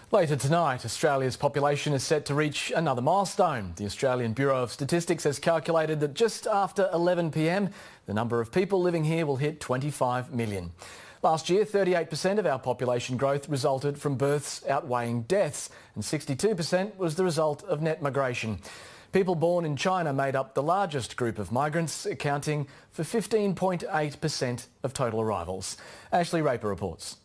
Later tonight, Australia's population is set to reach another milestone. The Australian Bureau of Statistics has calculated that just after 11 p.m, the number of people living here will hit 25 million. Last year, 38% of our population growth resulted from births outweighing deaths, and 62% was the result of net migration. People born in China made up the largest group of migrants, accounting for 15.8% of total arrivals. Ashley Raper reports.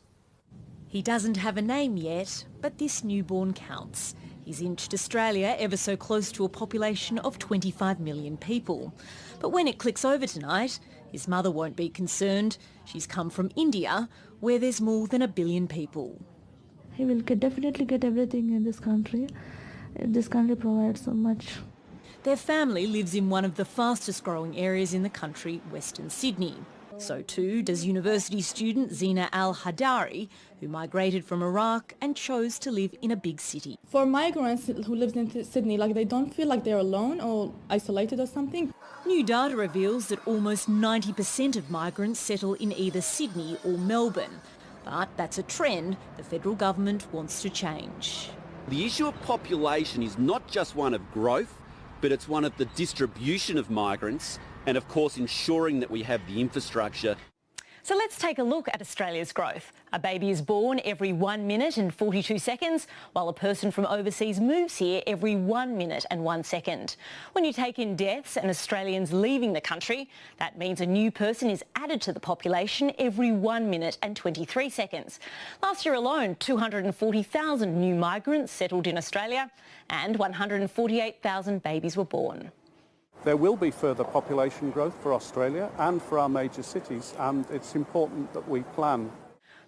He doesn't have a name yet, but this newborn counts. He's inched Australia ever so close to a population of 25 million people. But when it clicks over tonight, his mother won't be concerned. She's come from India, where there's more than 1 billion people. He will definitely get everything in this country. This country provides so much. Their family lives in one of the fastest growing areas in the country, Western Sydney. So too does university student Zina Al-Hadari, who migrated from Iraq and chose to live in a big city. For migrants who live in Sydney, they don't feel like they're alone or isolated or something. New data reveals that almost 90% of migrants settle in either Sydney or Melbourne. But that's a trend the federal government wants to change. The issue of population is not just one of growth, but it's one of the distribution of migrants and, of course, ensuring that we have the infrastructure. So let's take a look at Australia's growth. A baby is born every 1 minute and 42 seconds, while a person from overseas moves here every 1 minute and 1 second. When you take in deaths and Australians leaving the country, that means a new person is added to the population every 1 minute and 23 seconds. Last year alone, 240,000 new migrants settled in Australia and 148,000 babies were born. There will be further population growth for Australia and for our major cities, and it's important that we plan.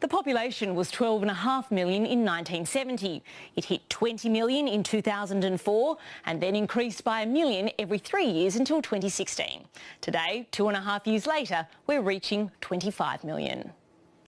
The population was 12.5 million in 1970. It hit 20 million in 2004 and then increased by 1 million every 3 years until 2016. Today, 2.5 years later, we're reaching 25 million.